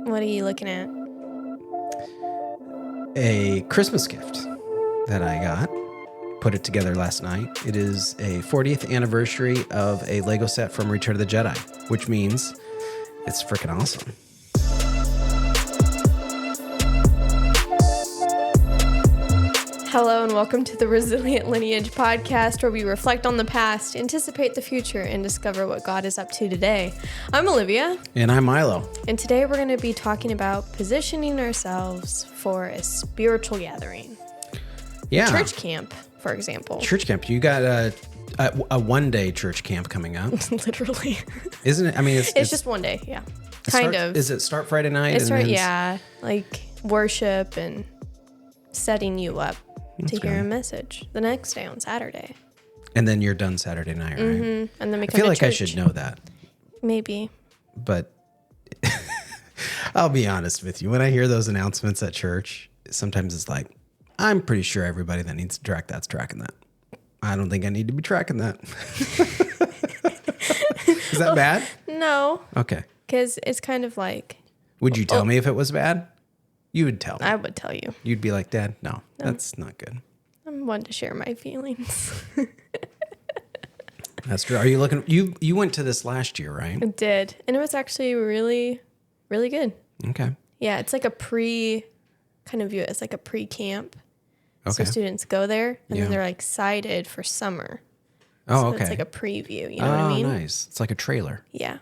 What are you looking at? A Christmas gift that I got. Put it together last night. It is a 40th anniversary of a Lego set from Return of the Jedi, which means it's freaking awesome. Hello and welcome to the Resilient Lineage podcast, where we reflect on the past, anticipate the future, and discover what God is up to today. I'm Olivia. And I'm Milo. And today we're going to be talking about positioning ourselves for a spiritual gathering. Yeah. Church camp, for example. Church camp. You got a one-day church camp coming up. Literally. Isn't it? I mean, it's just one day, yeah. Kind of. Is it start Friday night? Yeah. Like worship and setting you up to hear a message the next day on Saturday. And then you're done Saturday night, right? Mm-hmm. And then we come I feel to like church. I should know that. Maybe. But I'll be honest with you. When I hear those announcements at church, sometimes it's like, I'm pretty sure everybody that needs to track that's tracking that. I don't think I need to be tracking that. Is that bad? No. Okay. Because it's kind of like... Would you tell me if it was bad? You would tell me. I would tell you. You'd be like, Dad, no, that's not good. I'm one to share my feelings. That's true. Are you looking... You went to this last year, right? I did. And it was actually really, really good. Okay. Yeah, it's like a kind of view it as like a pre-camp. Okay. So students go there and Yeah. then they're like excited for summer. Oh, so okay. it's like a preview, you know what I mean? Oh, nice. It's like a trailer. Yeah.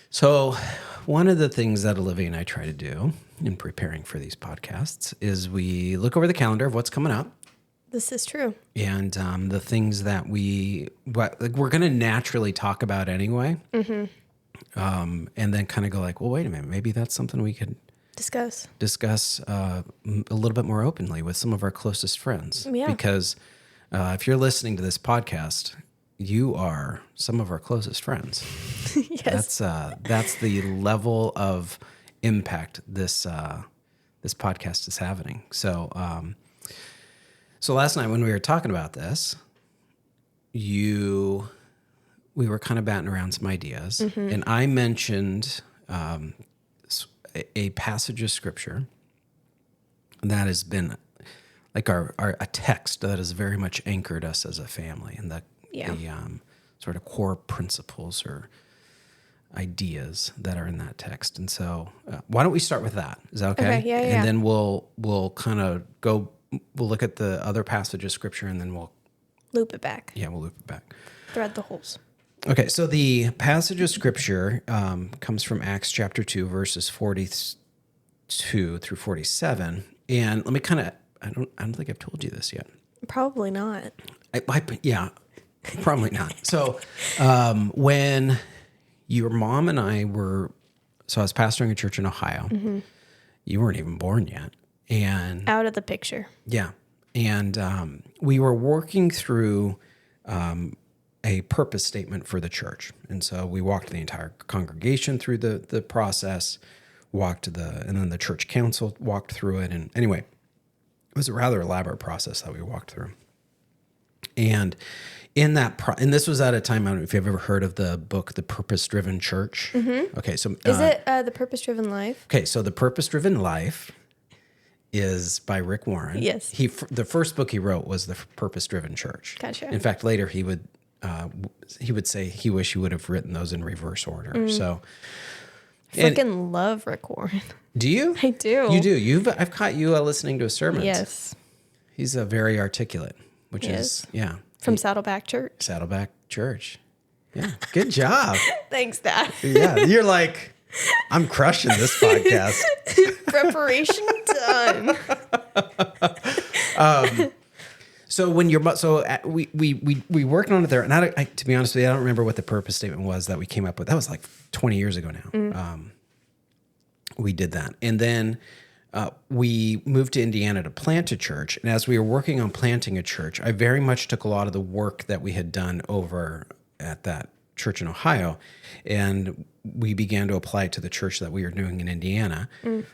So one of the things that Olivia and I try to do in preparing for these podcasts is we look over the calendar of what's coming up. This is true. And the things that we're going to naturally talk about anyway. Mm-hmm. And then kind of go like, well, wait a minute, maybe that's something we could discuss a little bit more openly with some of our closest friends. Yeah. Because if you're listening to this podcast, you are some of our closest friends. Yes. That's the level of impact this podcast is having. So last night when we were talking about this, we were kind of batting around some ideas, mm-hmm. and I mentioned a passage of scripture that has been like a text that has very much anchored us as a family, and the sort of core principles or ideas that are in that text. And so why don't we start with that? Is that okay? Okay, yeah. And then we'll kind of we'll look at the other passage of scripture, and then we'll loop it back. Yeah, we'll loop it back. Thread the holes. Okay, so the passage of scripture comes from Acts chapter 2, verses 42 through 47. And let me I don't think I've told you this yet. Probably not. Yeah, probably not. So when your mom and I I was pastoring a church in Ohio. Mm-hmm. You weren't even born yet. And out of the picture. Yeah. And we were working through a purpose statement for the church. And so we walked the entire congregation through the process, and then the church council walked through it. And anyway, it was a rather elaborate process that we walked through. And in that, and this was at a time, I don't know if you've ever heard of the book, The Purpose-Driven Church. Mm-hmm. Okay. So is it The Purpose-Driven Life? Okay. So The Purpose-Driven Life is by Rick Warren. Yes. The first book he wrote was The Purpose-Driven Church. Gotcha. In fact, later he would say he wished he would have written those in reverse order. Mm. So, freaking love Rick Warren. Do you? I do. You do. I've caught you listening to his sermons. Yes. He's very articulate, which is yeah. From Saddleback Church. Saddleback Church. Yeah. Good job. Thanks, Dad. Yeah. You're like, I'm crushing this podcast. Preparation done. So when we worked on it there, and I, to be honest with you, I don't remember what the purpose statement was that we came up with. That was like 20 years ago now. Mm. We did that, and then we moved to Indiana to plant a church. And as we were working on planting a church, I very much took a lot of the work that we had done over at that church in Ohio, and we began to apply it to the church that we were doing in Indiana. Mm.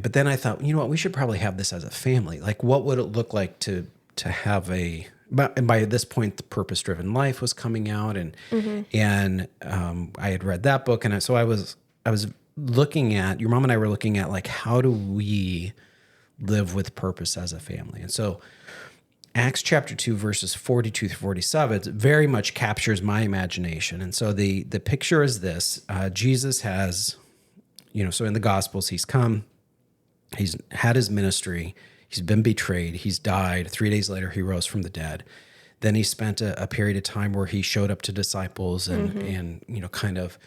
But then I thought, you know what, we should probably have this as a family. Like, what would it look like to have and by this point, The Purpose-Driven Life was coming out, and I had read that book, and so I was your mom and I were looking at like, how do we live with purpose as a family? And so Acts chapter 2, verses 42 through 47 very much captures my imagination. And so the picture is this. Jesus has, so in the Gospels, he's come, he's had his ministry, he's been betrayed, he's died. 3 days later, he rose from the dead. Then he spent a period of time where he showed up to disciples and kind of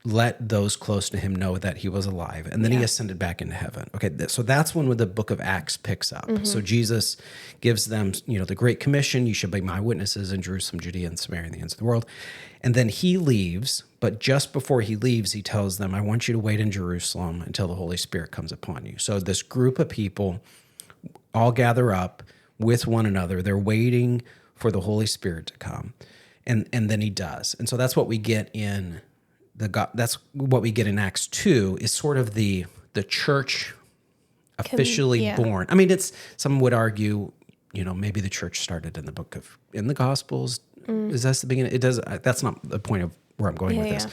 let those close to him know that he was alive. And then he ascended back into heaven. Okay, so that's when the book of Acts picks up. So Jesus gives them, the Great Commission. You should be my witnesses in Jerusalem, Judea, and Samaria, and the ends of the world. And then he leaves, but just before he leaves, he tells them, I want you to wait in Jerusalem until the Holy Spirit comes upon you. So this group of people all gather up with one another. They're waiting for the Holy Spirit to come. And then he does. And so that's what we get in Acts 2 is sort of the church officially born. I mean, some would argue, maybe the church started in the Gospels. Is that the beginning? It does. That's not the point of where I'm going with this.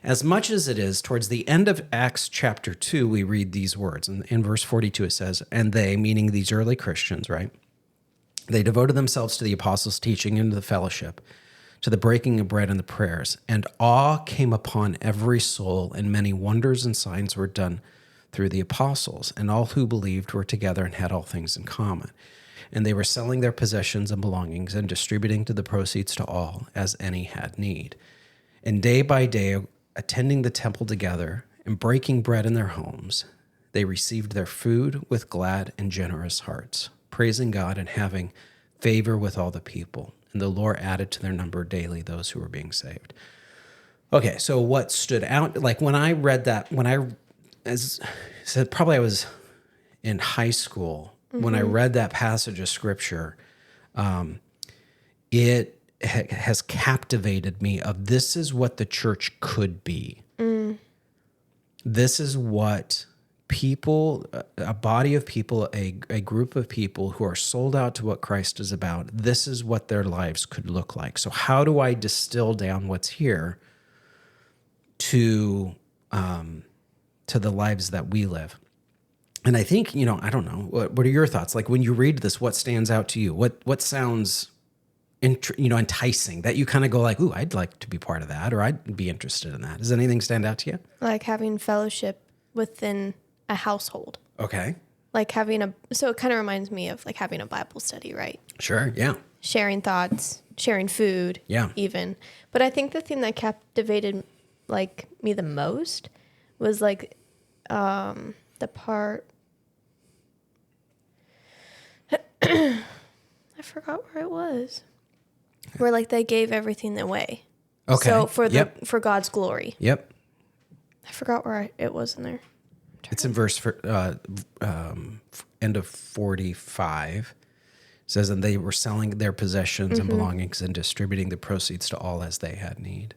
As much as it is, towards the end of Acts chapter 2, we read these words. And in verse 42, it says, and they, meaning these early Christians, right? They devoted themselves to the apostles' teaching and to the fellowship, to the breaking of bread and the prayers. And awe came upon every soul, and many wonders and signs were done through the apostles. And all who believed were together and had all things in common. And they were selling their possessions and belongings and distributing to the proceeds to all as any had need. And day by day, attending the temple together and breaking bread in their homes, they received their food with glad and generous hearts, praising God and having favor with all the people. And the Lord added to their number daily those who were being saved. Okay, so what stood out, like when I read that, as I said, probably I was in high school, when I read that passage of scripture, it has captivated me of this is what the church could be. This is what people, a body of people, a group of people who are sold out to what Christ is about, this is what their lives could look like. So how do I distill down what's here to the lives that we live? And I think, I don't know, what are your thoughts? Like when you read this, what stands out to you? What sounds enticing that you kind of go like, ooh, I'd like to be part of that, or I'd be interested in that. Does anything stand out to you? Like having fellowship within a household. Okay. Like so it kind of reminds me of like having a Bible study, right? Sure, yeah. Sharing thoughts, sharing food, even. But I think the thing that captivated like me the most was like the part, I forgot where it was, where like they gave everything away. Okay. So for God's glory. Yep. I forgot where it was in there. It's in verse end of 45. It says, and they were selling their possessions and belongings and distributing the proceeds to all as they had need.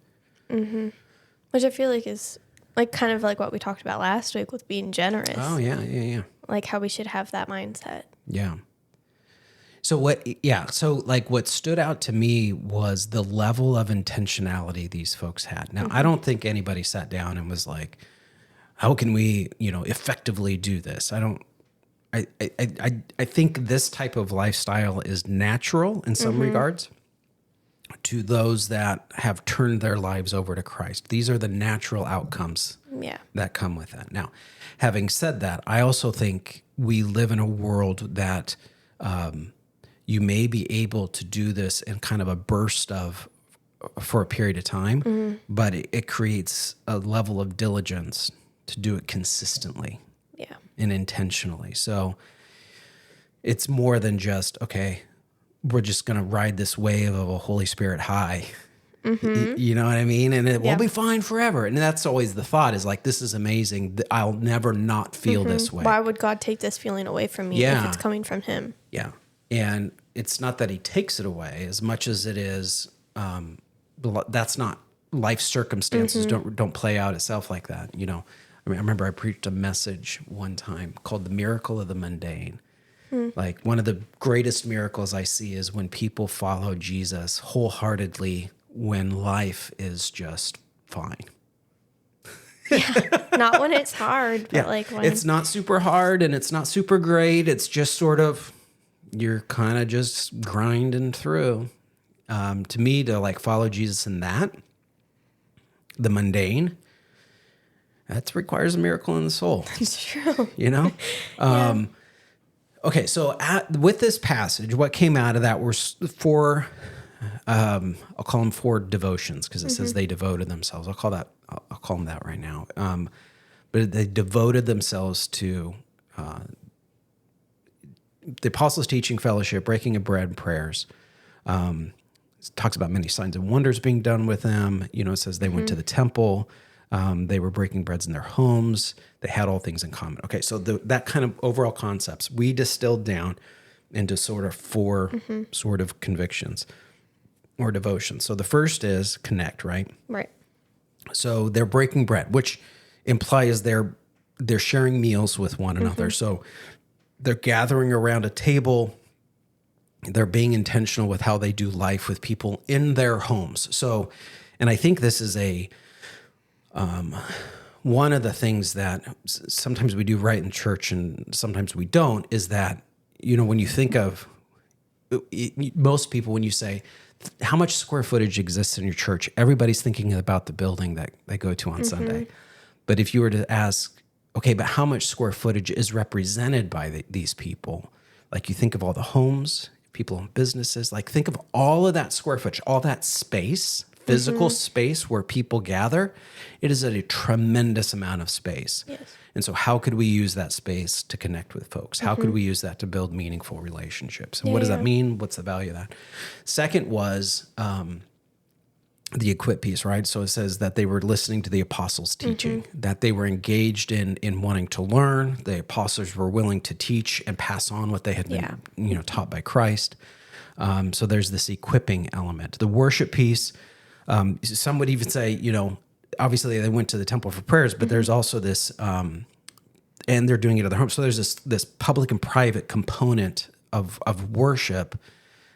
Which I feel like is like kind of like what we talked about last week with being generous. Oh, yeah. Like how we should have that mindset. Yeah. So what stood out to me was the level of intentionality these folks had. Now, I don't think anybody sat down and was like, how can we, effectively do this? I think this type of lifestyle is natural in some regards to those that have turned their lives over to Christ. These are the natural outcomes that come with that. Now, having said that, I also think we live in a world that you may be able to do this in kind of a burst for a period of time, but it creates a level of diligence to do it consistently and intentionally. So it's more than just, okay, we're just going to ride this wave of a Holy Spirit high. You know what I mean? And it will be fine forever. And that's always the thought is like, this is amazing. I'll never not feel this way. Why would God take this feeling away from me if it's coming from him? Yeah. And it's not that he takes it away as much as it is, that's not life circumstances don't play out itself like that. I remember I preached a message one time called The Miracle of the Mundane. Like one of the greatest miracles I see is when people follow Jesus wholeheartedly when life is just fine. Not when it's hard, but like when it's not super hard and it's not super great. It's just sort of, you're kind of just grinding through. To me, to like follow Jesus in that, the mundane, that requires a miracle in the soul. It's true. You know? Okay, so with this passage, what came out of that were four, I'll call them four devotions, because it says they devoted themselves. I'll call them that right now. But they devoted themselves to the apostles' teaching, fellowship, breaking of bread, prayers. It talks about many signs and wonders being done with them. You know, it says they went to the temple. They were breaking breads in their homes. They had all things in common. Okay, so that kind of overall concepts we distilled down into sort of four sort of convictions or devotions. So the first is connect, right? Right. So they're breaking bread, which implies they're sharing meals with one another. So they're gathering around a table. They're being intentional with how they do life with people in their homes. So, and I think this is one of the things that sometimes we do right in church and sometimes we don't, is that, you know, when you think of most people, when you say, how much square footage exists in your church, everybody's thinking about the building that they go to on Sunday. But if you were to ask, okay, but how much square footage is represented by these people? Like, you think of all the homes, people in businesses, like think of all of that square footage, all that space, physical space where people gather. It is a tremendous amount of space. Yes. And so how could we use that space to connect with folks? How could we use that to build meaningful relationships? And what does that mean? What's the value of that? Second was the equip piece, right? So it says that they were listening to the apostles' teaching, that they were engaged in wanting to learn. The apostles were willing to teach and pass on what they had been, taught by Christ. So there's this equipping element. The worship piece, some would even say, obviously they went to the temple for prayers, but there's also this, and they're doing it at their home. So there's this public and private component of worship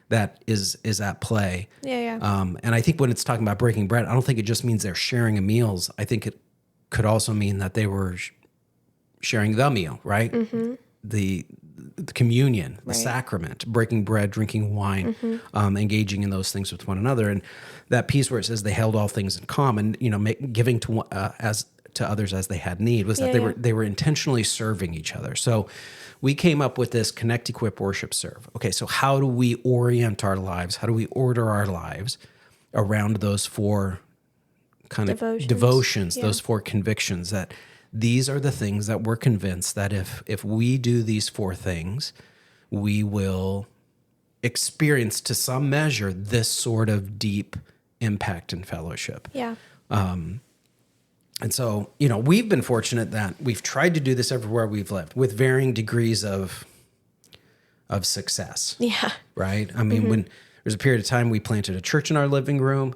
that is at play. And I think when it's talking about breaking bread, I don't think it just means they're sharing a meals. I think it could also mean that they were sharing the meal, right? The communion, the sacrament, breaking bread, drinking wine, engaging in those things with one another. And that piece where it says they held all things in common, giving to others as they had need, was that they were intentionally serving each other. So we came up with this connect, equip, worship, serve. Okay, so how do we orient our lives? How do we order our lives around those four kind of devotions, those four convictions, that these are the things that we're convinced that if we do these four things, we will experience to some measure this sort of deep impact and fellowship. And so, we've been fortunate that we've tried to do this everywhere we've lived with varying degrees of success. Right? I mean, when there's a period of time we planted a church in our living room,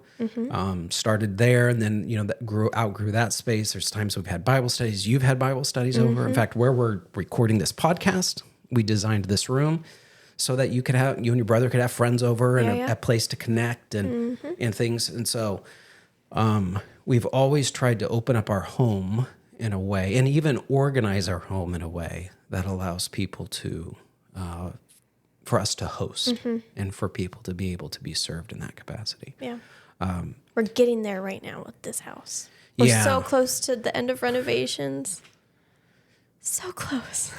started there, and then, that outgrew that space. There's times we've had Bible studies. You've had Bible studies over. In fact, where we're recording this podcast, we designed this room so that you and your brother could have friends over and a place to connect and things. And so, we've always tried to open up our home in a way, and even organize our home in a way that allows people to, for us to host and for people to be able to be served in that capacity. We're getting there right now with this house. We're so close to the end of renovations. So close.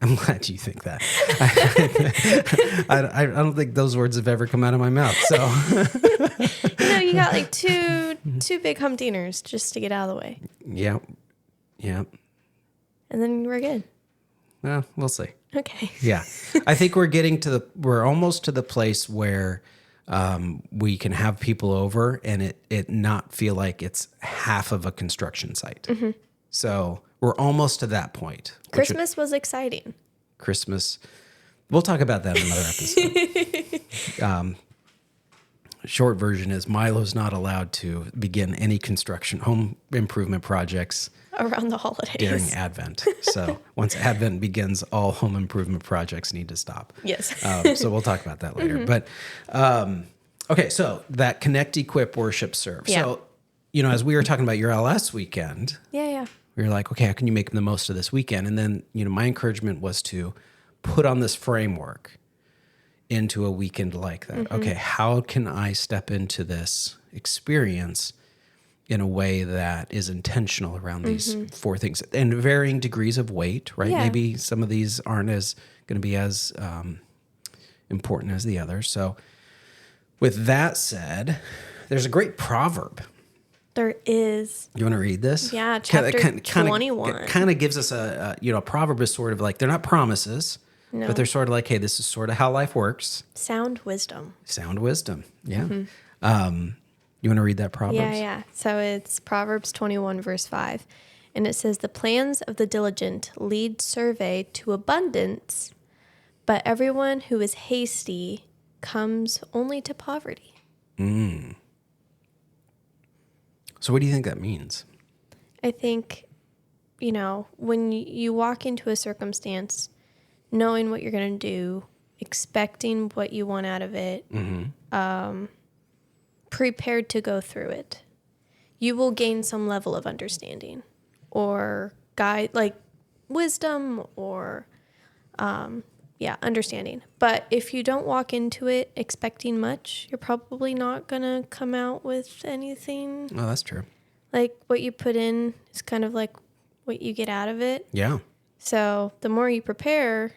I'm glad you think that. I don't think those words have ever come out of my mouth. So, you got like two big humdinners just to get out of the way. Yep. And then we're good. Well, we'll see. Okay. Yeah. I think we're almost to the place where we can have people over and it not feel like it's half of a construction site. So we're almost to that point. Christmas was exciting. Christmas. We'll talk about that in another episode. Short version is Milo's not allowed to begin any construction, home improvement projects around the holidays during Advent. So once Advent begins, all home improvement projects need to stop. Yes. So we'll talk about that later. But okay, so that connect, equip, worship, serve. So, as we were talking about your LS weekend. We were like, okay, how can you make the most of this weekend? And then, my encouragement was to put on this framework into a weekend like that. Okay, how can I step into this experience in a way that is intentional around these 4 things and varying degrees of weight, right? Yeah. Maybe some of these aren't going to be as important as the others. So with that said, there's a great proverb. There is. You want to read this? Yeah, chapter 21. It kind of gives us a proverb is sort of like, they're not promises, No. but they're sort of like, hey, this is sort of how life works. Sound wisdom. Sound wisdom. Yeah. You want to read that Proverbs? Yeah. So it's Proverbs 21, verse 5. And it says, the plans of the diligent lead survey to abundance, but everyone who is hasty comes only to poverty. So what do you think that means? I think, when you walk into a circumstance, knowing what you're going to do, expecting what you want out of it, prepared to go through it, you will gain some level of understanding or guide, like wisdom or, understanding. But if you don't walk into it expecting much, you're probably not going to come out with anything. Oh, that's true. Like what you put in is kind of like what you get out of it. Yeah. So the more you prepare,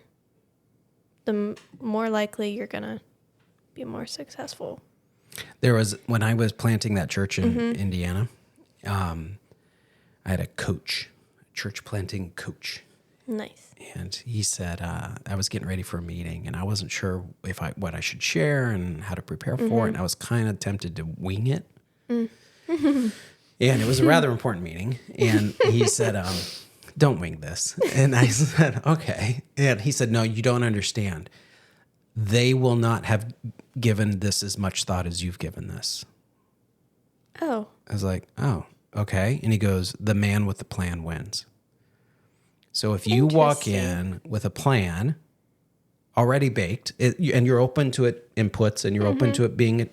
the more likely you're going to be more successful. There was, when I was planting that church in Indiana, I had a coach, church planting coach. Nice. And he said, I was getting ready for a meeting and I wasn't sure what I should share and how to prepare for it. And I was kind of tempted to wing it. And it was a rather important meeting. And he said, don't wing this. And I said, okay. And he said, no, you don't understand. They will not have given this as much thought as you've given this. Oh. I was like, oh, okay. And he goes, the man with the plan wins. So if you walk in with a plan already baked, and you're open to it inputs and you're open to it being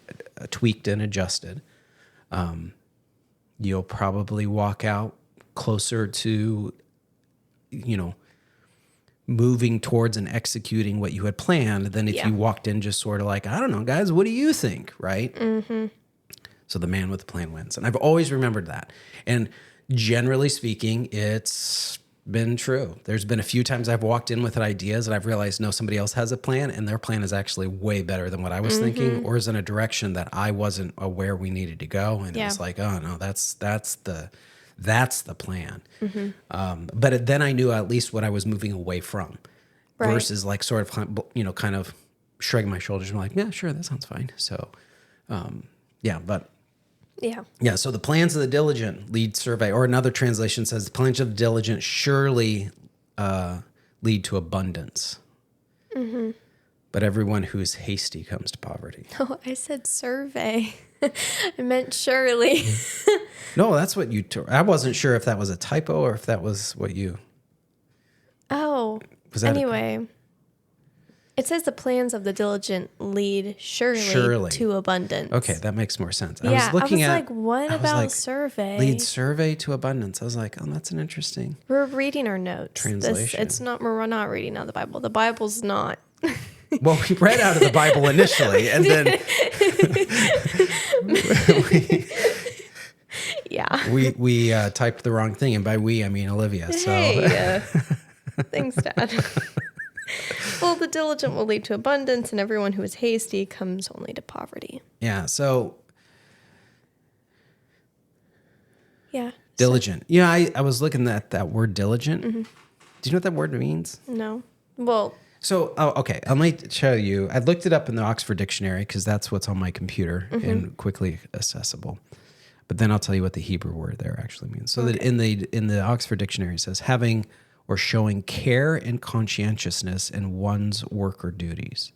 tweaked and adjusted, you'll probably walk out closer to, moving towards and executing what you had planned than if you walked in just sort of like, I don't know, guys, what do you think? Right? So the man with the plan wins. And I've always remembered that. And generally speaking, it's been true. There's been a few times I've walked in with ideas and I've realized, no, somebody else has a plan and their plan is actually way better than what I was thinking, or is in a direction that I wasn't aware we needed to go. And it's like, oh no, that's the plan. But then I knew at least what I was moving away from, versus like sort of, kind of shrugging my shoulders and like, yeah, sure, that sounds fine. So, Yeah, so the plans of the diligent lead survey, or another translation says the plans of the diligent surely lead to abundance. But everyone who is hasty comes to poverty. Oh, I said survey. I meant surely. No, that's what you I wasn't sure if that was a typo or if that was what you... Oh, was that anyway. It says the plans of the diligent lead surely to abundance. Okay, that makes more sense. Yeah, I was like, what about survey? Lead survey to abundance. I was like, oh, that's an interesting... We're reading our notes. Translation. We're not reading out of the Bible. The Bible's not... Well, we read out of the Bible initially, and then we typed the wrong thing, and by we I mean Olivia. So hey, thanks, Dad. Well, the diligent will lead to abundance, and everyone who is hasty comes only to poverty. Yeah. So yeah, diligent. Yeah, I was looking at that word diligent. Do you know what that word means? No. Well. So, okay, I'll tell you. I looked it up in the Oxford Dictionary because that's what's on my computer and quickly accessible. But then I'll tell you what the Hebrew word there actually means. So that in the Oxford Dictionary it says having or showing care and conscientiousness in one's work or duties.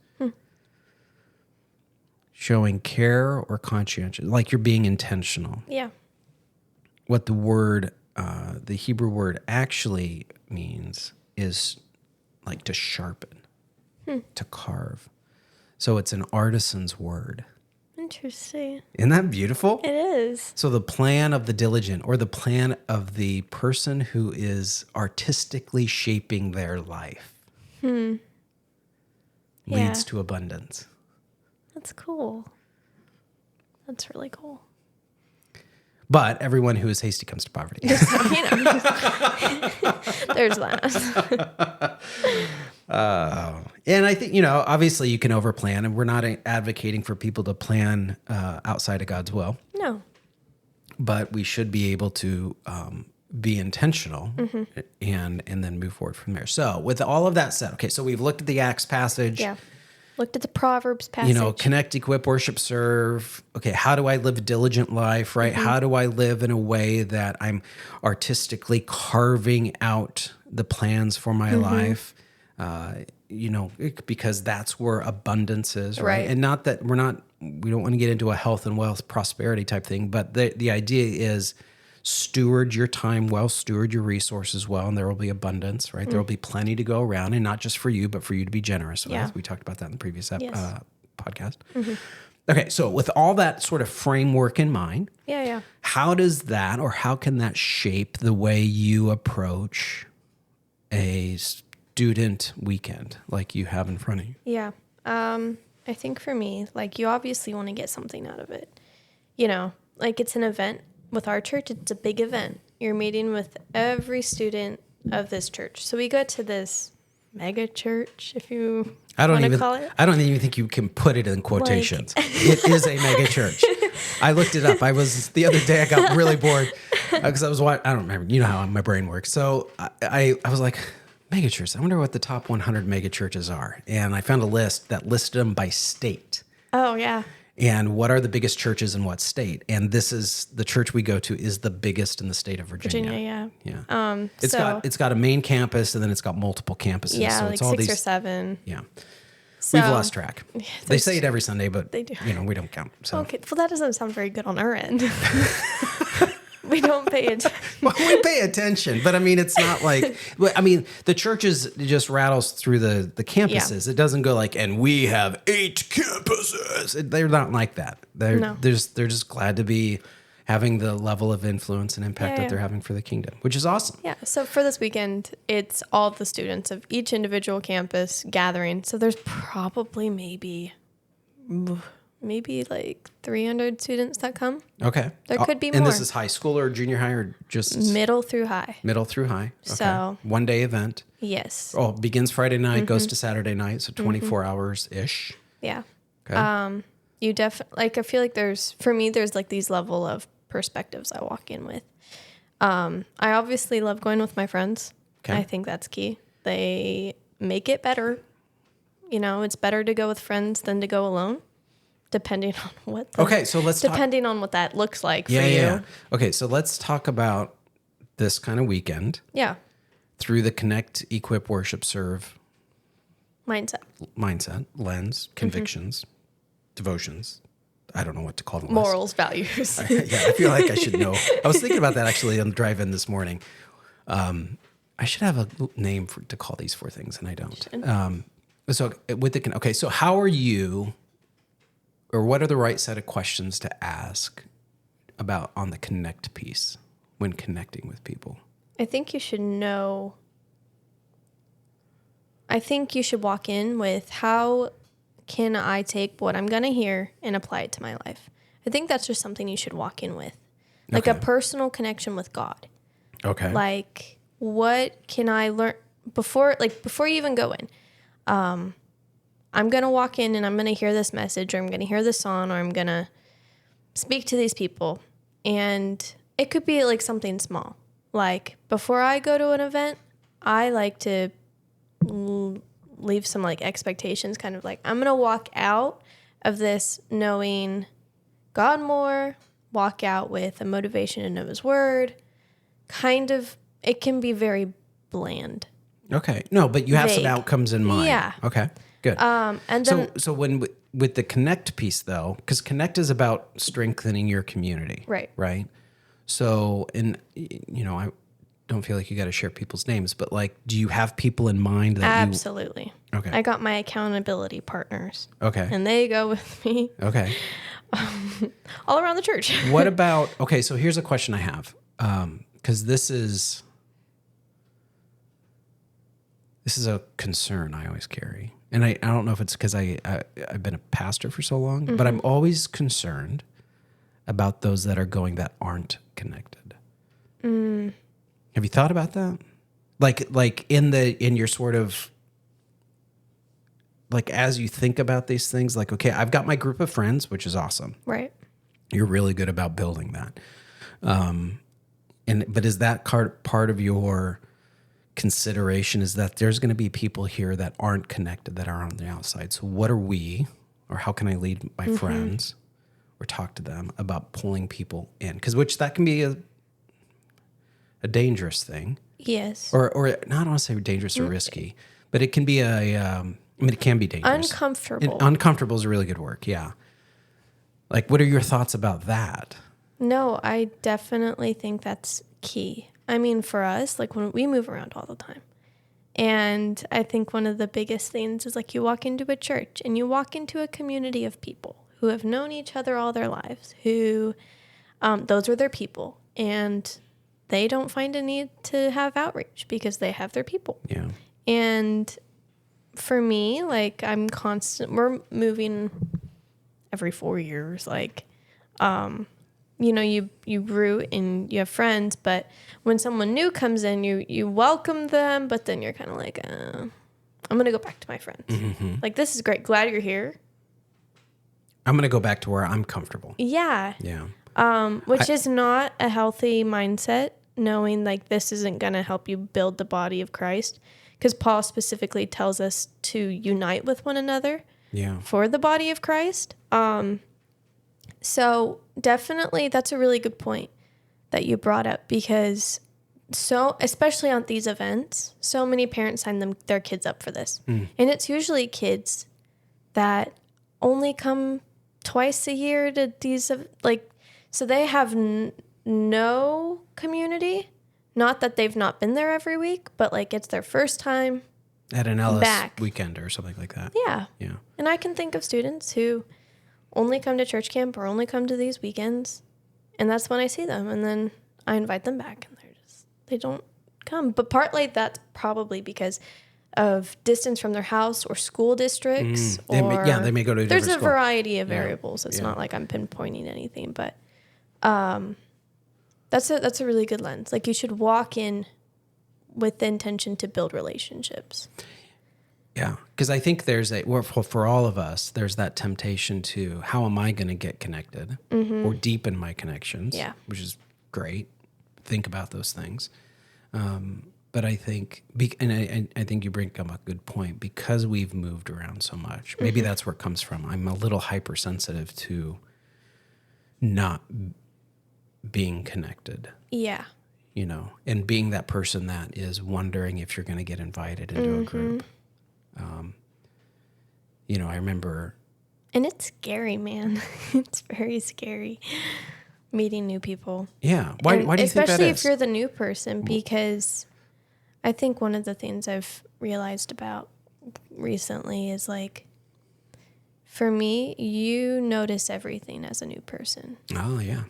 Showing care or conscientious, like you're being intentional. Yeah. What the word, the Hebrew word actually means is like to sharpen, to carve. So it's an artisan's word. Interesting. Isn't that beautiful? It is. So the plan of the diligent, or the plan of the person who is artistically shaping their life, leads to abundance. That's cool. That's really cool. But everyone who is hasty comes to poverty. There's that. And I think, obviously you can overplan, and we're not advocating for people to plan outside of God's will. No. But we should be able to be intentional and then move forward from there. So with all of that said, okay, so we've looked at the Acts passage. Yeah. Looked at the Proverbs passage. Connect, equip, worship, serve. Okay, how do I live a diligent life, right? How do I live in a way that I'm artistically carving out the plans for my life? Because that's where abundance is, right? And not that we don't want to get into a health and wealth prosperity type thing, but the idea is steward your time well, steward your resources well, and there will be abundance, right? There will be plenty to go around, and not just for you, but for you to be generous with. We talked about that in the previous podcast. Okay, so with all that sort of framework in mind, how does that, or how can that shape the way you approach a student weekend like you have in front of you? Yeah. I think for me, you obviously want to get something out of it. It's an event. With our church, it's a big event. You're meeting with every student of this church. So we go to this mega church, if you want to call it. I don't even think you can put it in quotations. It is a mega church. I looked it up. The other day I got really bored because I was watching. I don't remember. You know how my brain works. So I was like, mega churches. I wonder what the top 100 mega churches are. And I found a list that listed them by state. Oh, yeah. And what are the biggest churches in what state? And this is the church we go to is the biggest in the state of Virginia. Yeah. It's got a main campus, and then it's got multiple campuses. Yeah, so like it's all 6 or 7. Yeah. So, we've lost track. They say it every Sunday, but they do. We don't count. So. Okay. Well, that doesn't sound very good on our end. We don't pay attention. Well, we pay attention, but it's not like, the churches just rattles through the campuses. Yeah. It doesn't go and we have 8 campuses. They're not like that. They're just glad to be having the level of influence and impact that they're having for the kingdom, which is awesome. Yeah. So for this weekend, it's all the students of each individual campus gathering. So there's probably maybe 300 students that come. Okay. There could be more. And this is high school or junior high or just? Middle through high. Middle through high. Okay. So. One day event. Yes. Oh, begins Friday night, goes to Saturday night. So 24 hours-ish. Yeah. Okay. You definitely, I feel like there's these level of perspectives I walk in with. I obviously love going with my friends. Okay. I think that's key. They make it better. It's better to go with friends than to go alone. Depending on what. Depending on what that looks like for you. Yeah. Okay, so let's talk about this kind of weekend. Yeah. Through the connect, equip, worship, serve. Mindset, lens, convictions, devotions. I don't know what to call them. Morals, values. I feel like I should know. I was thinking about that actually on the drive-in this morning. I should have a name to call these 4 things, and I don't. So how are you? Or what are the right set of questions to ask about on the connect piece when connecting with people? I think you should know. I think you should walk in with, how can I take what I'm going to hear and apply it to my life? I think that's just something you should walk in with. A personal connection with God. Okay. What can I learn before you even go in? I'm going to walk in and I'm going to hear this message, or I'm going to hear this song, or I'm going to speak to these people. And it could be something small. Before I go to an event, I like to leave some expectations, kind of I'm going to walk out of this knowing God more, walk out with a motivation to know His Word. It can be very bland. Okay. No, but you have some outcomes in mind. Yeah. Okay. Good. And then, so when with the connect piece though, because connect is about strengthening your community, right? Right. So, I don't feel like you got to share people's names, but do you have people in mind that absolutely? Okay. I got my accountability partners. Okay. And they go with me. Okay. All around the church. What about, okay, so here's a question I have. Because this is a concern I always carry. And I don't know if it's because I've been a pastor for so long, but I'm always concerned about those that are going that aren't connected. Have you thought about that? Like in your sort of, like, as you think about these things, like, okay, I've got my group of friends, which is awesome. Right. You're really good about building that. But is that part of your consideration, is that there's going to be people here that aren't connected, that are on the outside? So what are we, or how can I lead my friends or talk to them about pulling people in? Because that can be a dangerous thing. Yes. Or not, I don't want to say dangerous or risky, but it can be it can be dangerous. Uncomfortable. Uncomfortable is a really good word. Yeah. Like, what are your thoughts about that? No, I definitely think that's key. I mean, for us, like, when we move around all the time. And I think one of the biggest things is, like, you walk into a church and you walk into a community of people who have known each other all their lives, who those are their people. And they don't find a need to have outreach because they have their people. Yeah. And for me, like, we're moving every 4 years. Like, you grew and you have friends, but when someone new comes in, you welcome them, but then you're kind of like, I'm going to go back to my friends. Mm-hmm. Like, this is great. Glad you're here. I'm going to go back to where I'm comfortable. Yeah. Yeah. Which is not a healthy mindset, knowing like this isn't going to help you build the body of Christ. Because Paul specifically tells us to unite with one another for the body of Christ. So definitely that's a really good point that you brought up, because especially on these events, so many parents sign their kids up for this. And it's usually kids that only come twice a year to these, so they have no community. Not that they've not been there every week, but like it's their first time at an Ellis back. Weekend or something like that. Yeah. Yeah. And I can think of students who only come to church camp or only come to these weekends, and that's when I see them, and then I invite them back, and they don't come. But partly that's probably because of distance from their house or school districts. They may go to a different There's a school. variety of variables. It's not like I'm pinpointing anything, but that's a really good lens. Like, you should walk in with the intention to build relationships. Yeah, because I think for all of us, there's that temptation to, how am I going to get connected or deepen my connections? Yeah. Which is great. Think about those things. But I think, I think you bring up a good point, because we've moved around so much. Maybe that's where it comes from. I'm a little hypersensitive to not being connected. Yeah. And being that person that is wondering if you're going to get invited into a group. I remember. And it's scary, man. It's very scary meeting new people. Yeah. Why do you think that is? Especially if you're the new person, because I think one of the things I've realized about recently is, like, for me, you notice everything as a new person. Oh, yeah.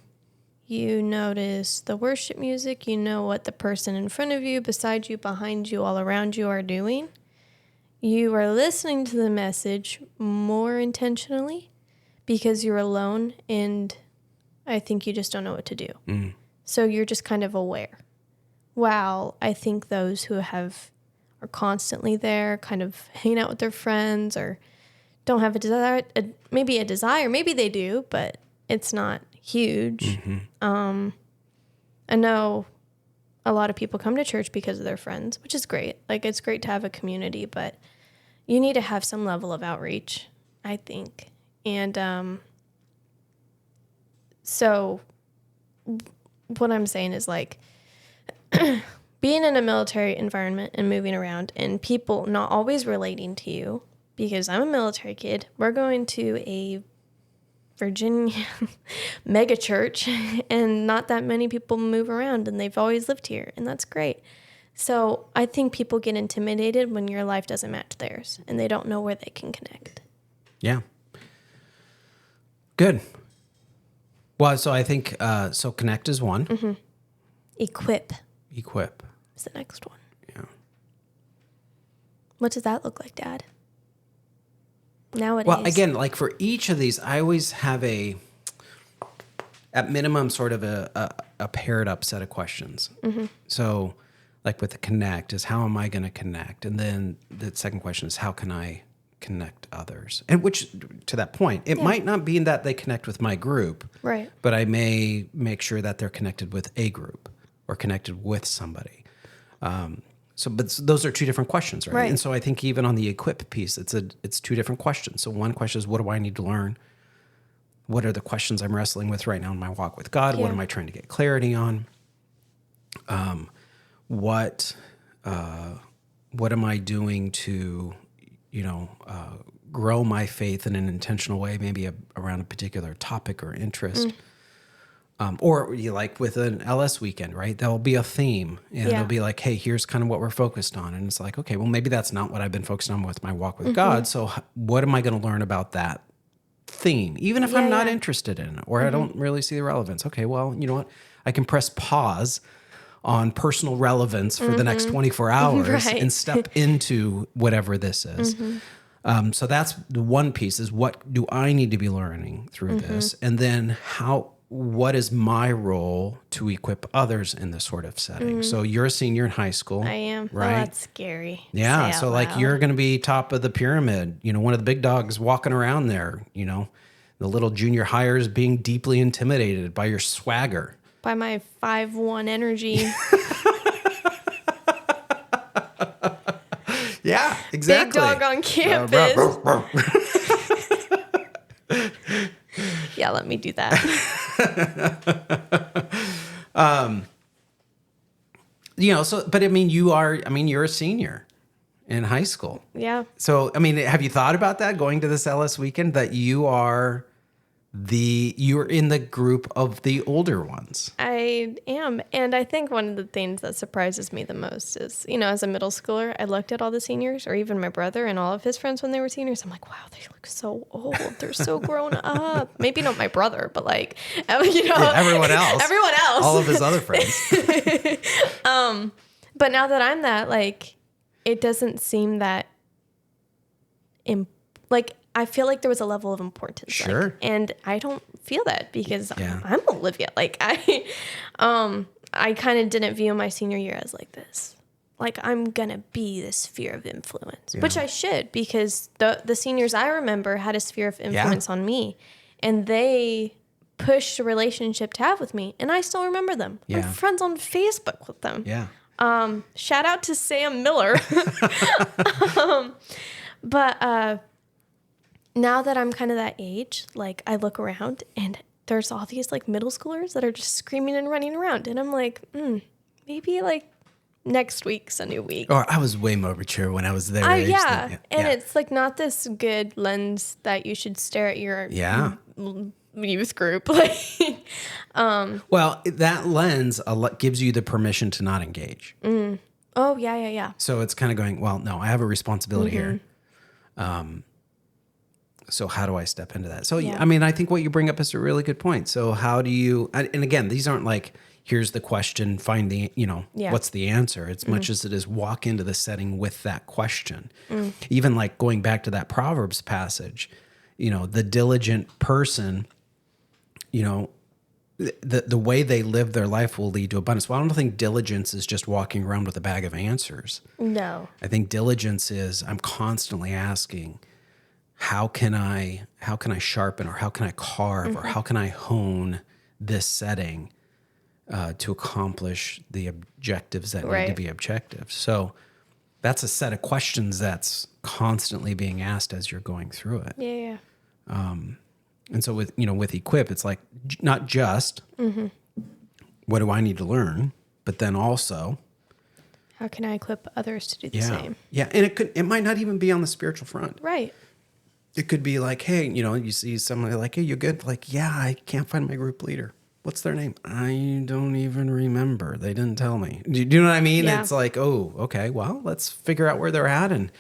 You notice the worship music. You know what the person in front of you, beside you, behind you, all around you are doing. You are listening to the message more intentionally because you're alone, and I think you just don't know what to do. So you're just kind of aware. While I think those who are constantly there, kind of hanging out with their friends, or don't have maybe a desire, maybe they do, but it's not huge. I know a lot of people come to church because of their friends, which is great. Like, it's great to have a community, but you need to have some level of outreach, I think. And so what I'm saying is, like, being in a military environment and moving around and people not always relating to you, because I'm a military kid. We're going to a Virginia mega church, and not that many people move around, and they've always lived here, and that's great. So I think people get intimidated when your life doesn't match theirs and they don't know where they can connect. Yeah. Good. Well, so I think, so connect is one. Equip Equip. is the next one. Yeah. What does that look like, Dad? Nowadays. Well, again, like for each of these, I always have at minimum, sort of a paired up set of questions. So like with the connect is how am I going to connect? And then the second question is how can I connect others? And which, to that point, it might not be that they connect with my group, Right. but I may make sure that they're connected with a group or connected with somebody. But those are two different questions, right? Right. And so I think even on the equip piece, it's two different questions. So one question is, what do I need to learn? What are the questions I'm wrestling with right now in my walk with God? Yeah. What am I trying to get clarity on? What am I doing to, grow my faith in an intentional way, maybe around a particular topic or interest? Or you like with an LS weekend, right? There'll be a theme and it'll be like, hey, here's kind of what we're focused on. And it's like, okay, well, maybe that's not what I've been focused on with my walk with God. So what am I going to learn about that theme, even if I'm not interested in it or I don't really see the relevance? Okay, well, you know what? I can press pause on personal relevance for the next 24 hours and step into whatever this is. So that's the one piece is what do I need to be learning through this? And then what is my role to equip others in this sort of setting? So you're a senior in high school. I am. Right? Oh, that's scary. Yeah. Say So out like loud. you're going to be top of the pyramid, one of the big dogs walking around there, the little junior hires being deeply intimidated by your swagger. By my 5'1" energy. Yeah, exactly. Big dog on campus. Yeah, let me do that. But I mean, you're a senior in high school. Yeah. So, I mean, have you thought about that going to this LS weekend that you're in the group of the older ones? I am. And I think one of the things that surprises me the most is, as a middle schooler, I looked at all the seniors or even my brother and all of his friends when they were seniors. I'm like, wow, they look so old. They're so grown up. Maybe not my brother, but like, Everyone else. Everyone else. All of his other friends. But now that I'm that, like, it doesn't seem that, I feel like there was a level of importance. Sure. And I don't feel that because Yeah. I'm Olivia. Like I kind of didn't view my senior year as like this. Like I'm going to be the sphere of influence, which I should because the seniors I remember had a sphere of influence on me and they pushed a relationship to have with me and I still remember them. Yeah. I'm friends on Facebook with them. Yeah. Shout out to Sam Miller. But now that I'm kind of that age, like I look around and there's all these like middle schoolers that are just screaming and running around. And I'm like, maybe like next week's a new week. Or I was way more mature when I was there. Yeah. And it's like not this good lens that you should stare at your youth group. Well, that lens gives you the permission to not engage. Oh, yeah. So it's kind of going, well, no, I have a responsibility here. So how do I step into that? So, I mean, I think what you bring up is a really good point. So how do you, and again, these aren't like, here's the question, find the, what's the answer? It's much as it is walk into the setting with that question. Even like going back to that Proverbs passage, the diligent person, the way they live their life will lead to abundance. Well, I don't think diligence is just walking around with a bag of answers. No. I think diligence is I'm constantly asking, how can I sharpen or how can I carve or how can I hone this setting to accomplish the objectives that need to be objective? So that's a set of questions that's constantly being asked as you're going through it. Yeah. And so with Equip, it's like not just what do I need to learn, but then also how can I equip others to do the same? Yeah, and it might not even be on the spiritual front. Right. It could be like, hey, you see somebody like, hey, you good? Like, yeah, I can't find my group leader. what's their name? I don't even remember. They didn't tell me. Do you know what I mean? Yeah. It's like, oh, okay, well, let's figure out where they're at. And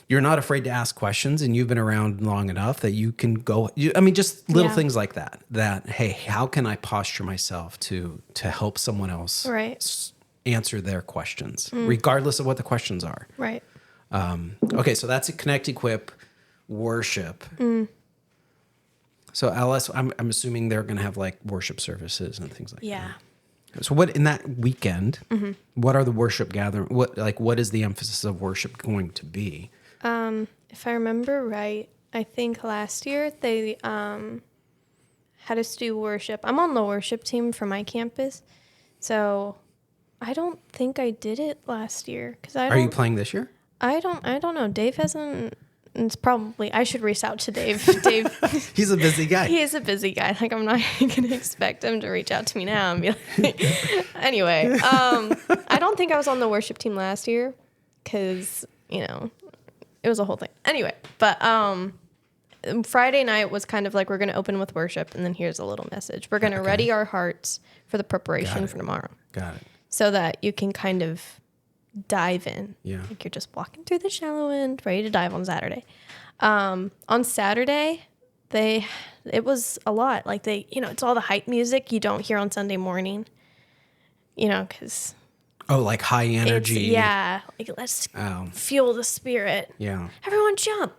you're not afraid to ask questions, and you've been around long enough that you can go. Just little things like that. That, hey, how can I posture myself to help someone else answer their questions, regardless of what the questions are? Right. Okay, so that's a connect, equip, worship. So LS, I'm assuming they're going to have like worship services and things like that. So what in that weekend? What are the worship gathering? What is the emphasis of worship going to be? If I remember right, I think last year they had us do worship. I'm on the worship team for my campus, so I don't think I did it last year because Are you playing this year? I don't know. Dave hasn't. It's probably I should reach out to Dave. Dave, He's a busy guy. he is a busy guy. Like I'm not gonna expect him to reach out to me now and be like. Anyway, I don't think I was on the worship team last year because it was a whole thing. Anyway, but Friday night was kind of like we're gonna open with worship and then here's a little message. We're gonna ready our hearts for the preparation for tomorrow. Got it. So that you can kind of dive in. Yeah. Like you're just walking through the shallow end, ready to dive on Saturday. On Saturday, it was a lot. Like it's all the hype music you don't hear on Sunday morning. Because like high energy. Like let's fuel the spirit. Yeah. Everyone jump.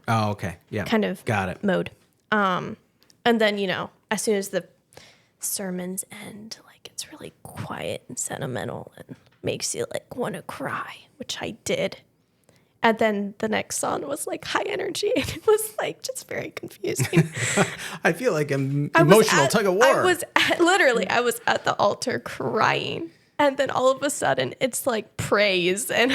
Oh, okay. Yeah. Kind of got it. mode. And then as soon as the sermons end, like it's really quiet and sentimental and makes you like want to cry, which I did. And then the next song was like high energy, and it was like just very confusing. I feel like an emotional tug of war. I was at the altar crying, and then all of a sudden it's like praise, and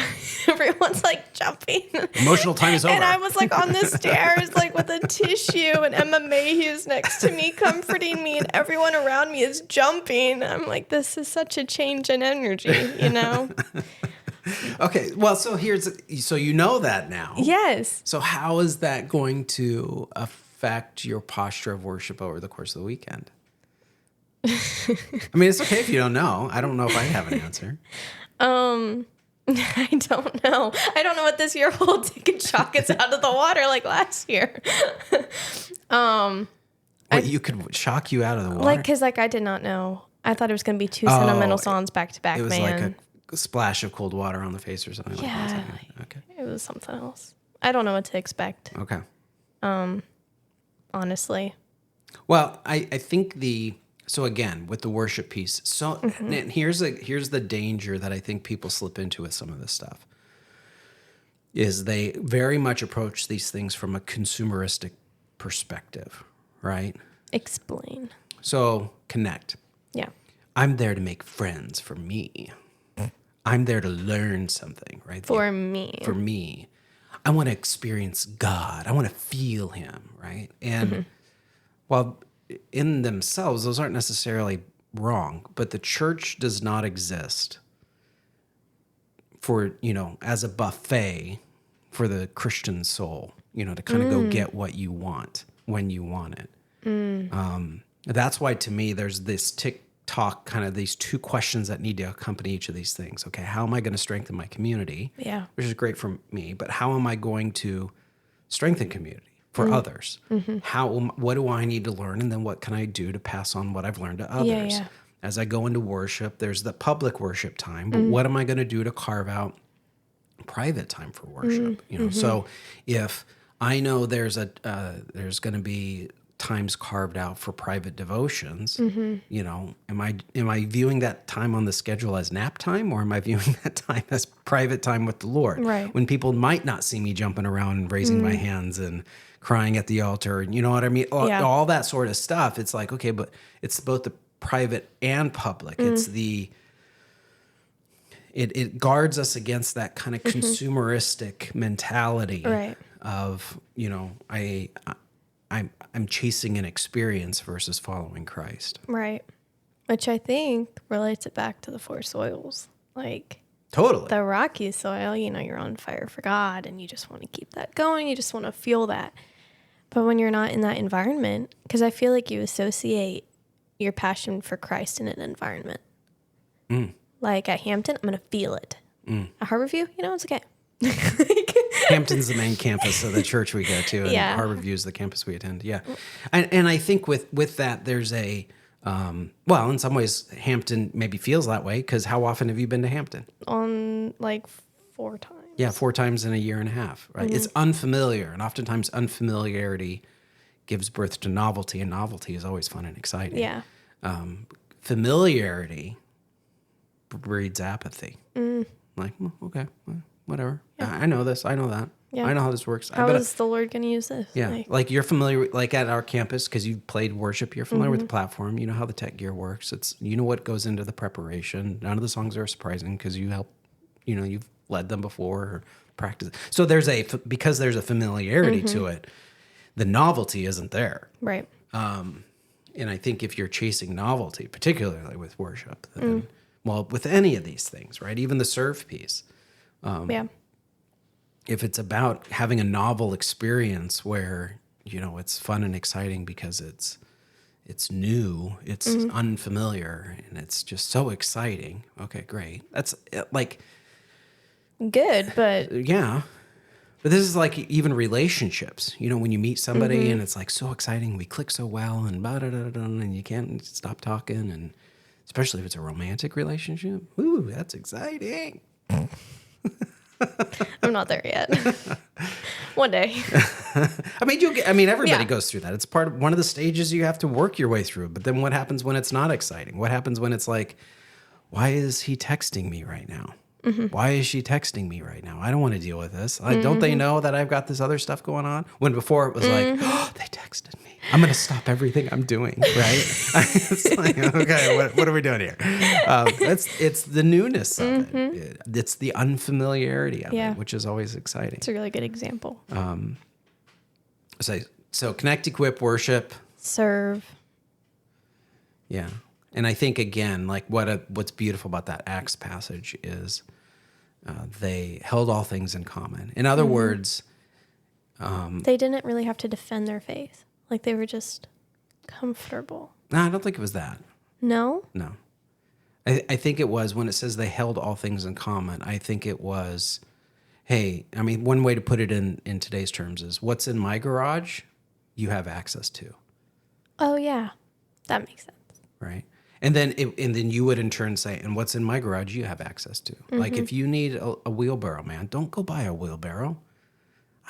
everyone's like jumping. Emotional time is over. And I was like on the stairs, like with a tissue, and Emma Mayhew is next to me comforting me, and everyone around me is jumping. I'm like, this is such a change in energy, Okay, well, so you know that now. Yes. So how is that going to affect your posture of worship over the course of the weekend? I mean, it's okay if you don't know. I don't know if I have an answer. I don't know. I don't know what this year holds. It could shock us out of the water like last year. You could shock you out of the water? Like, because I did not know. I thought it was going to be two sentimental songs back to back. It was like a splash of cold water on the face or something like that. Okay. It was something else. I don't know what to expect. Okay. Honestly. Well, I think so again, with the worship piece, and here's the danger that I think people slip into with some of this stuff, is they very much approach these things from a consumeristic perspective, right? Explain. So connect. Yeah. I'm there to make friends for me. I'm there to learn something, right? For me. I want to experience God. I want to feel him, right? And while in themselves, those aren't necessarily wrong, but the church does not exist for, as a buffet for the Christian soul, to kind of go get what you want when you want it. That's why, to me, there's this TikTok kind of these two questions that need to accompany each of these things. Okay, how am I going to strengthen my community? Yeah. Which is great for me, but how am I going to strengthen community for others? What do I need to learn? And then what can I do to pass on what I've learned to others? Yeah. As I go into worship, there's the public worship time, but what am I going to do to carve out private time for worship? So if I know there's going to be times carved out for private devotions, am I viewing that time on the schedule as nap time, or am I viewing that time as private time with the Lord? Right. When people might not see me jumping around and raising my hands and crying at the altar, you know what I mean? All that sort of stuff. It's like, okay, but it's both the private and public. It's it guards us against that kind of consumeristic mentality of, I'm chasing an experience versus following Christ. Right. Which I think relates it back to the four soils. Like, totally. The rocky soil, you're on fire for God and you just want to keep that going. You just want to feel that. But when you're not in that environment, because I feel like you associate your passion for Christ in an environment. Like at Hampton, I'm going to feel it. At Harborview, it's okay. Hampton's the main campus of the church we go to, and Yeah. Harborview is the campus we attend. Yeah, and I think with that, there's a well, in some ways, Hampton maybe feels that way because how often have you been to Hampton? On like 4 times. Yeah, 4 times in a year and a half. Right, it's unfamiliar, and oftentimes unfamiliarity gives birth to novelty, and novelty is always fun and exciting. Yeah. Familiarity breeds apathy. Like, well, okay, well, whatever. I know this. I know that. Yeah. I know how this works. How is the Lord going to use this? Yeah, like you're familiar with, like at our campus, because you've played worship, you're familiar with the platform. You know how the tech gear works. You know what goes into the preparation. None of the songs are surprising because you help, you've led them before or practiced. So because there's a familiarity to it, the novelty isn't there. Right. And I think if you're chasing novelty, particularly with worship, then, well, with any of these things, right? Even the serve piece. Yeah. If it's about having a novel experience where, it's fun and exciting because it's new, it's unfamiliar, and it's just so exciting. Okay, great. That's like... Good, but... Yeah. But this is like even relationships. When you meet somebody and it's like so exciting, we click so well and and you can't stop talking, and especially if it's a romantic relationship. Ooh, that's exciting. I'm not there yet. One day. Everybody goes through that. It's one of the stages you have to work your way through. But then what happens when it's not exciting? What happens when it's like, why is he texting me right now? Why is she texting me right now? I don't want to deal with this. Don't they know that I've got this other stuff going on? When before it was like, oh, they texted me. I'm going to stop everything I'm doing, right? It's like, okay, what are we doing here? It's the newness of it. It's the unfamiliarity of it, which is always exciting. It's a really good example. So connect, equip, worship. Serve. Yeah. And I think, again, like what's beautiful about that Acts passage is they held all things in common. In other words... they didn't really have to defend their faith. Like they were just comfortable. No, I don't think it was that. No? No. I think it was when it says they held all things in common. I think it was, hey, one way to put it in today's terms is what's in my garage, you have access to. Oh, yeah. That makes sense. Right. And then you would in turn say, and what's in my garage, you have access to. Like if you need a wheelbarrow, man, don't go buy a wheelbarrow.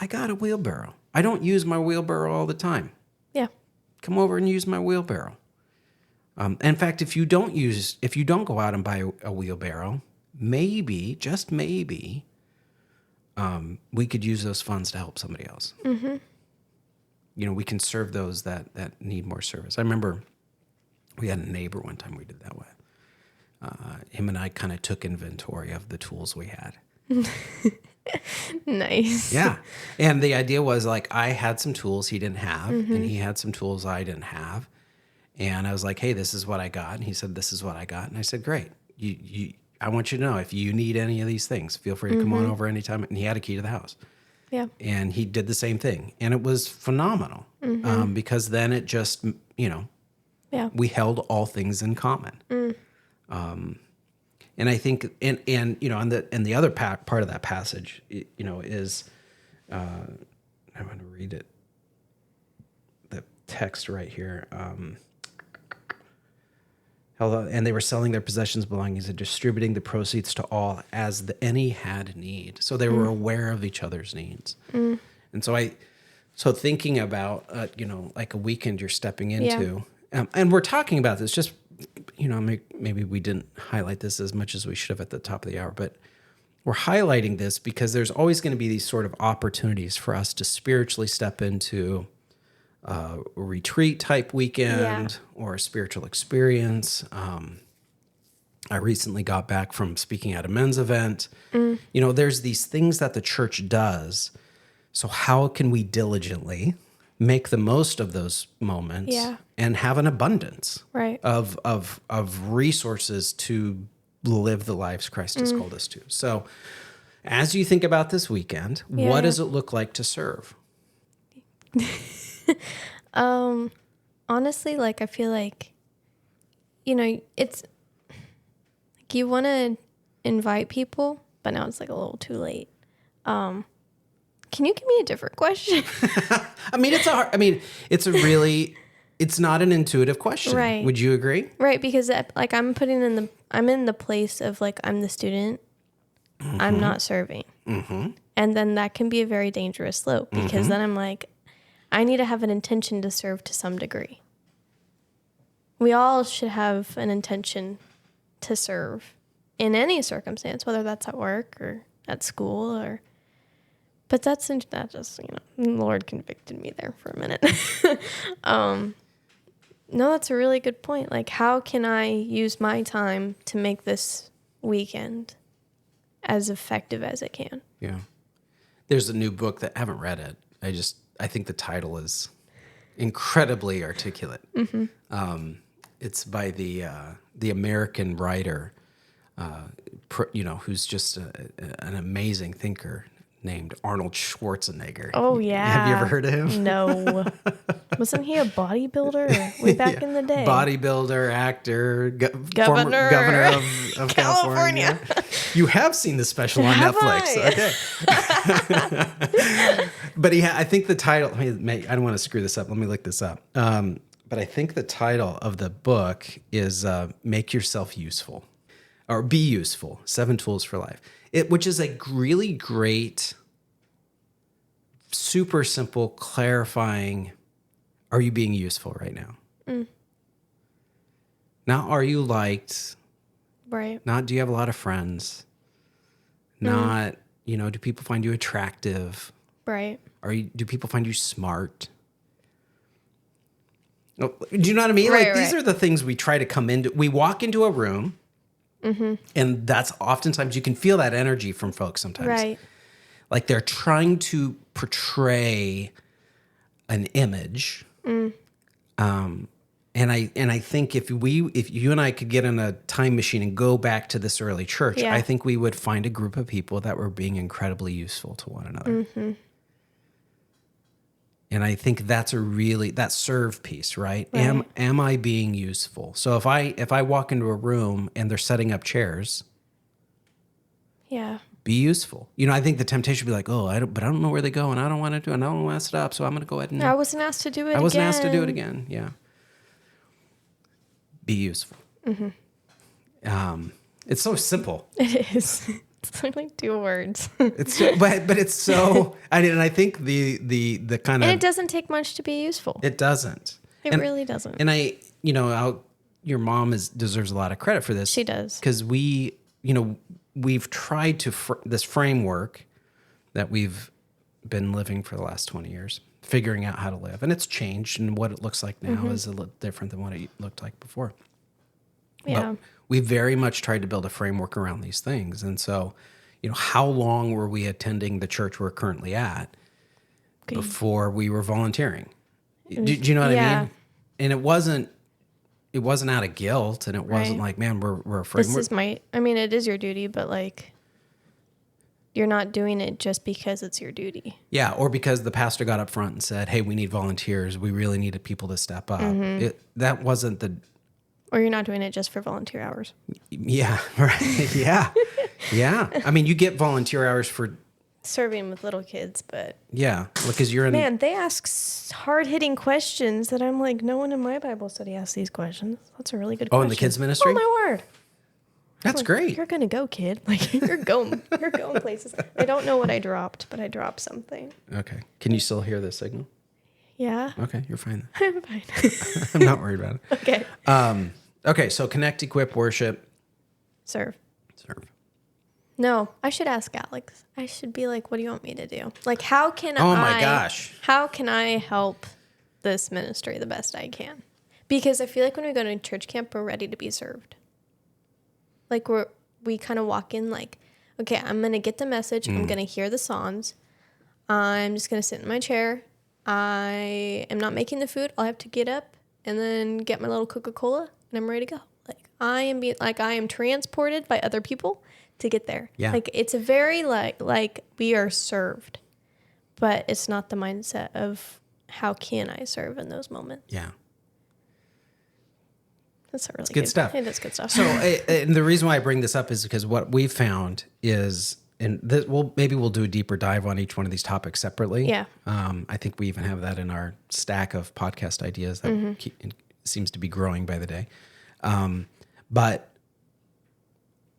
I got a wheelbarrow. I don't use my wheelbarrow all the time. Yeah. Come over and use my wheelbarrow. In fact, if you don't go out and buy a wheelbarrow, maybe, just maybe, we could use those funds to help somebody else. We can serve those that need more service. I remember we had a neighbor one time we did that with. Him and I kind of took inventory of the tools we had. Nice. Yeah. And the idea was like I had some tools he didn't have, and he had some tools I didn't have. And I was like, hey, this is what I got. And he said, this is what I got. And I said, great. I want you to know if you need any of these things, feel free to come on over anytime. And he had a key to the house. Yeah. And he did the same thing. And it was phenomenal because then it just, we held all things in common. And I think, and the other part of that passage, is, I'm going to read it, the text right here. And they were selling their possessions, belongings, and distributing the proceeds to all as any had need. So they were aware of each other's needs. And so thinking about, like a weekend you're stepping into, and we're talking about this just, maybe we didn't highlight this as much as we should have at the top of the hour, but we're highlighting this because there's always going to be these sort of opportunities for us to spiritually step into a retreat type weekend or a spiritual experience. I recently got back from speaking at a men's event. There's these things that the church does. So how can we diligently make the most of those moments and have an abundance of resources to live the lives Christ has called us to? So as you think about this weekend, what does it look like to serve? Honestly, like I feel like it's like you want to invite people, but now it's like a little too late. Can you give me a different question? It's not an intuitive question. Right. Would you agree? Right, because like I'm in the place of like I'm the student, I'm not serving. And then that can be a very dangerous slope because then I'm like, I need to have an intention to serve to some degree. We all should have an intention to serve in any circumstance, whether that's at work or at school but that just, the Lord convicted me there for a minute. No, that's a really good point. Like, how can I use my time to make this weekend as effective as it can? Yeah. There's a new book that I haven't read it. I think the title is incredibly articulate. It's by the American writer, who's just an amazing thinker named Arnold Schwarzenegger. Oh, yeah. Have you ever heard of him? No. Wasn't he a bodybuilder way back in the day? Bodybuilder, actor, Governor. governor of California. You have seen the special on Have Netflix. I? Okay. But I think the title, I don't want to screw this up. Let me look this up. But I think the title of the book is Make Yourself Useful or Be Useful, 7 Tools for Life, which is a really great, super simple, clarifying, are you being useful right now? Not are you liked? Right. Not do you have a lot of friends? Not, do people find you attractive? Right. Do people find you smart? Oh, do you know what I mean? Right, These are the things we try to come into. We walk into a room, and that's oftentimes you can feel that energy from folks sometimes. Right. Like they're trying to portray an image. And I think if you and I could get in a time machine and go back to this early church, Yeah. I think we would find a group of people that were being incredibly useful to one another. And I think that's that serve piece, right? Right. Am I being useful? So if I walk into a room and they're setting up chairs, Yeah. be useful. I think the temptation would be like, oh, I don't know where they go, and I don't want to do it, and I don't want to mess it up, so I'm going to go ahead and. I wasn't asked to do it again. I wasn't asked to do it again. Yeah. Be useful. It's so simple. It is. It's like 2 words. It's but it's so. I think the kind of. And it doesn't take much to be useful. It doesn't. It really doesn't. And your mom deserves a lot of credit for this. She does. Because we've tried to this framework that we've been living for the last 20 years, figuring out how to live, and it's changed, and what it looks like now is a little different than what it looked like before. Yeah. But we very much tried to build a framework around these things. And so, how long were we attending the church we're currently at before we were volunteering? Do you know what I mean? And it wasn't out of guilt, and it wasn't like, man, we're afraid. It is your duty, but like, you're not doing it just because it's your duty. Yeah, or because the pastor got up front and said, hey, we need volunteers. We really needed people to step up. That wasn't the... Or you're not doing it just for volunteer hours. Yeah, right. Yeah. Yeah. You get volunteer hours for... Serving with little kids, but... Yeah, because you're in... Man, they ask hard-hitting questions that I'm like, no one in my Bible study asks these questions. That's a really good question. Oh, in the kids' ministry? Oh, my word. That's great. You're going to go, kid. Like, you're going places. I don't know what I dropped, but I dropped something. Okay. Can you still hear the signal? Yeah. Okay, you're fine. I'm fine. I'm not worried about it. Okay. Okay, so connect, equip, worship. Serve. No, I should ask Alex. I should be like, what do you want me to do? Like, how can Oh my gosh. How can I help this ministry the best I can? Because I feel like when we go to church camp, we're ready to be served. Like we kind of walk in like, okay, I'm going to get the message. I'm going to hear the songs. I'm just going to sit in my chair. I am not making the food. I'll have to get up and then get my little Coca-Cola and I'm ready to go. Like I am transported by other people to get there. Yeah. Like it's a very like we are served, but it's not the mindset of how can I serve in those moments. Yeah. That's a really good stuff. It is good stuff. So, and the reason why I bring this up is because what we found is, and maybe we'll do a deeper dive on each one of these topics separately. Yeah. I think we even have that in our stack of podcast ideas that seems to be growing by the day. But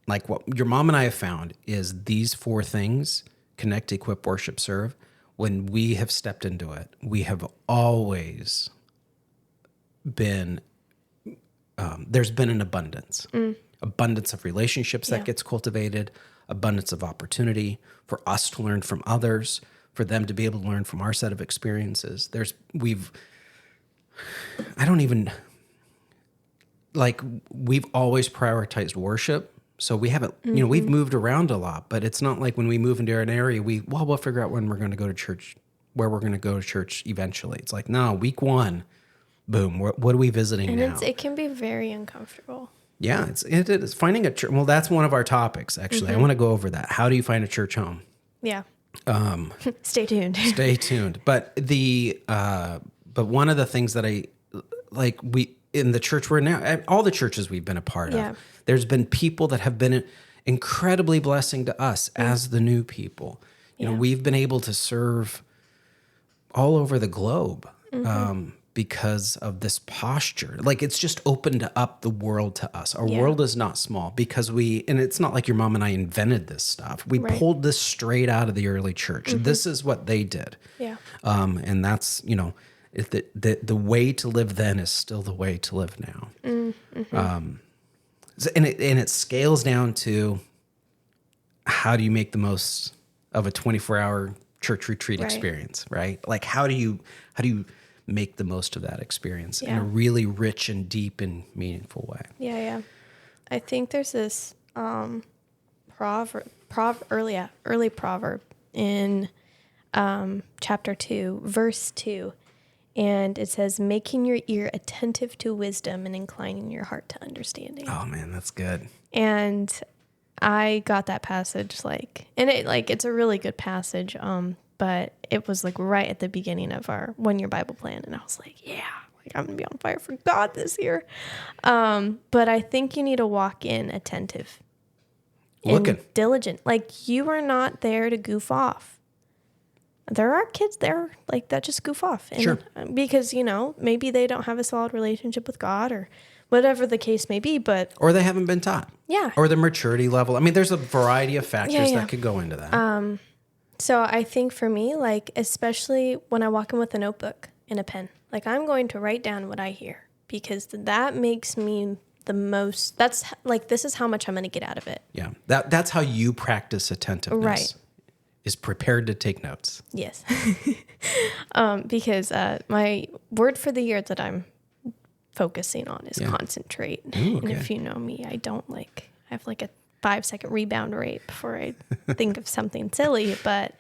like what your mom and I have found is these 4 things: connect, equip, worship, serve. When we have stepped into it, we have always been, there's been an abundance of relationships that gets cultivated, abundance of opportunity for us to learn from others, for them to be able to learn from our set of experiences. We've always prioritized worship. So we haven't, we've moved around a lot, but it's not like when we move into an area, we'll figure out when we're going to go to church, where we're going to go to church eventually. It's like, no, week 1, boom, what are we visiting now? It can be very uncomfortable. Yeah, it is. Finding a church. Well, that's one of our topics, actually. I want to go over that. How do you find a church home? Yeah. Stay tuned. Stay tuned. But but one of the things that in the church we're now, all the churches we've been a part of, there's been people that have been incredibly blessing to us as the new people. You know, we've been able to serve all over the globe because of this posture. Like, it's just opened up the world to us. Our world is not small because and it's not like your mom and I invented this stuff. We pulled this straight out of the early church. This is what they did. Yeah. And that's, the way to live then is still the way to live now. And it scales down to, how do you make the most of a 24-hour church retreat experience, right? Like, how do you make the most of that experience in a really rich and deep and meaningful way? Yeah. I think there's this early proverb in chapter 2, verse 2. And it says, making your ear attentive to wisdom and inclining your heart to understanding. Oh man, that's good. And I got that passage it's a really good passage. But it was right at the beginning of our 1-year Bible plan. And I was like, yeah, I'm going to be on fire for God this year. But I think you need to walk in attentive. Looking. And diligent. You are not there to goof off. There are kids there that just goof off. And sure. Because, maybe they don't have a solid relationship with God or whatever the case may be, or they haven't been taught. Yeah. Or the maturity level. I mean, there's a variety of factors that could go into that. So I think for me, especially when I walk in with a notebook and a pen, I'm going to write down what I hear because that makes me the most, that's this is how much I'm going to get out of it. Yeah. That's how you practice attentiveness. Right. Is prepared to take notes. Yes. Because my word for the year that I'm focusing on is concentrate. Ooh, okay. And if you know me, I have a 5-second rebound rate before I think of something silly, but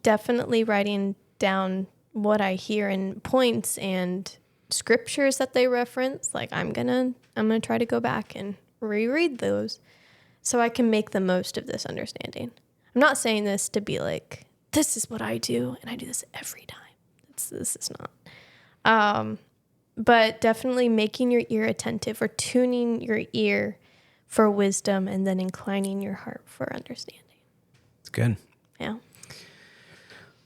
definitely writing down what I hear in points and scriptures that they reference. I'm gonna try to go back and reread those so I can make the most of this understanding. I'm not saying this to be this is what I do and I do this every time. This is not. But definitely making your ear attentive or tuning your ear for wisdom and then inclining your heart for understanding. It's good. Yeah.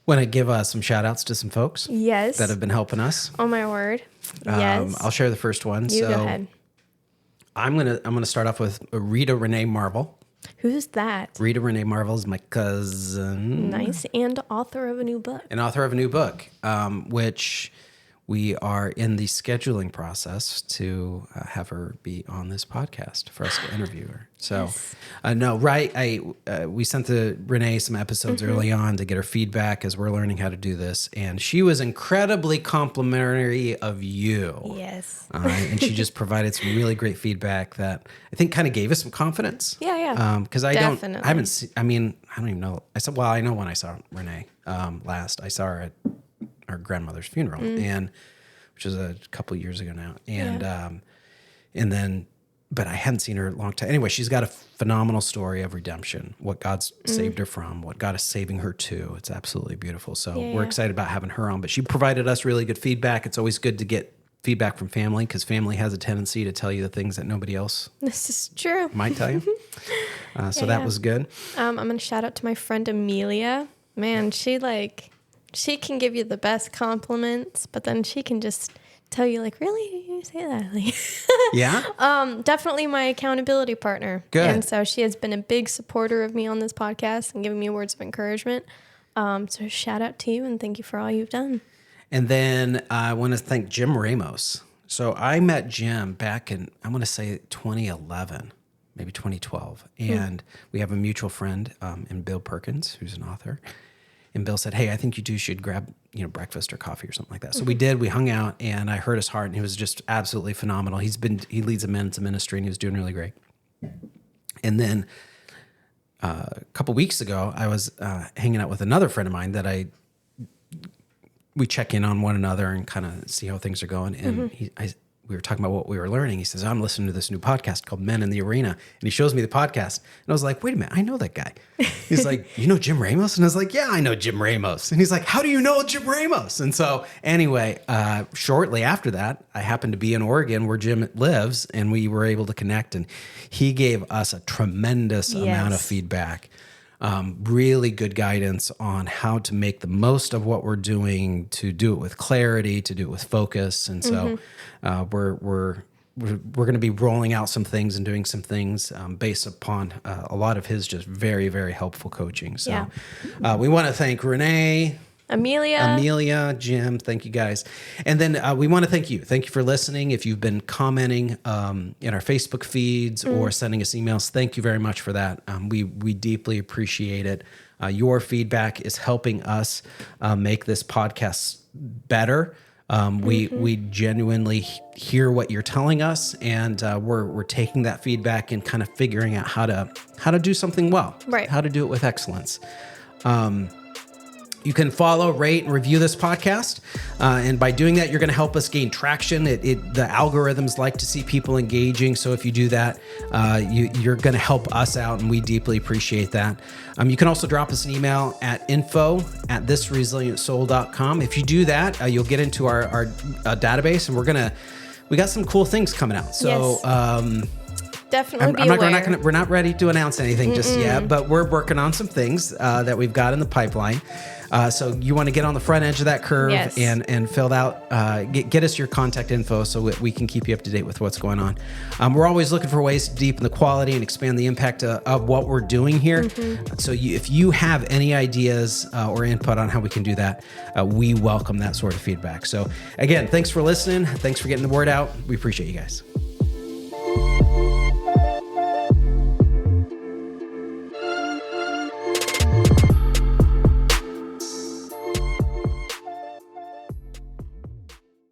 Want to give some shout outs to some folks? Yes. That have been helping us. Oh my word. Yes. I'll share the first one. You go ahead. I'm gonna start off with Rita Renee Marvel. Who's that? Rita Renee Marvel is my cousin. Nice. And author of a new book. Which we are in the scheduling process to have her be on this podcast for us to interview her. So, we sent Renee some episodes early on to get her feedback as we're learning how to do this. And she was incredibly complimentary of you. Yes. And she just provided some really great feedback that I think kind of gave us some confidence. Yeah. Because I haven't seen, I don't even know. I know when I saw Renee last. I saw her at our grandmother's funeral, and which was a couple of years ago now. And then, but I hadn't seen her in a long time. Anyway, she's got a phenomenal story of redemption, what God's saved her from, what God is saving her to. It's absolutely beautiful. So we're excited about having her on, but she provided us really good feedback. It's always good to get feedback from family, because family has a tendency to tell you the things that nobody else This is true. might tell you. So that was good. I'm going to shout out to my friend Amelia. Man, she can give you the best compliments, but then she can just tell you like, really, you say that? Like, Yeah. definitely my accountability partner. Good. And so she has been a big supporter of me on this podcast and giving me words of encouragement. So shout out to you and thank you for all you've done. And then I want to thank Jim Ramos. So I met Jim back in, I want to say 2011, maybe 2012. And we have a mutual friend in Bill Perkins, who's an author. And Bill said, hey, I think you two should grab, breakfast or coffee or something like that. So we did. We hung out, and I heard his heart, and he was just absolutely phenomenal. He leads a men's ministry, and he was doing really great. And then a couple weeks ago, I was hanging out with another friend of mine that we check in on one another and kind of see how things are going. And we were talking about what we were learning. He says, I'm listening to this new podcast called Men in the Arena. And he shows me the podcast. And I was like, wait a minute, I know that guy. He's like, you know Jim Ramos? And I was like, yeah, I know Jim Ramos. And he's like, how do you know Jim Ramos? And so anyway, shortly after that, I happened to be in Oregon where Jim lives, and we were able to connect. And he gave us a tremendous amount of feedback. Really good guidance on how to make the most of what we're doing, to do it with clarity, to do it with focus. And so we're going to be rolling out some things and doing some things based upon a lot of his just very, very helpful coaching. So we want to thank Renee, Amelia, Jim, thank you guys. And then we want to thank you. Thank you for listening. If you've been commenting in our Facebook feeds or sending us emails, thank you very much for that. We deeply appreciate it. Your feedback is helping us make this podcast better. We genuinely hear what you're telling us, and we're taking that feedback and kind of figuring out how to do something well, right? How to do it with excellence. You can follow, rate, and review this podcast. And by doing that, you're going to help us gain traction. The algorithms like to see people engaging. So if you do that, you're going to help us out, and we deeply appreciate that. You can also drop us an email at info@thisresilientsoul.com. If you do that, you'll get into our database, and we got some cool things coming out. So, definitely we're not ready to announce anything just yet, but we're working on some things that we've got in the pipeline. So you want to get on the front edge of that curve and fill out, get us your contact info so we can keep you up to date with what's going on. We're always looking for ways to deepen the quality and expand the impact of what we're doing here. So if you have any ideas or input on how we can do that, we welcome that sort of feedback. So again, thanks for listening. Thanks for getting the word out. We appreciate you guys.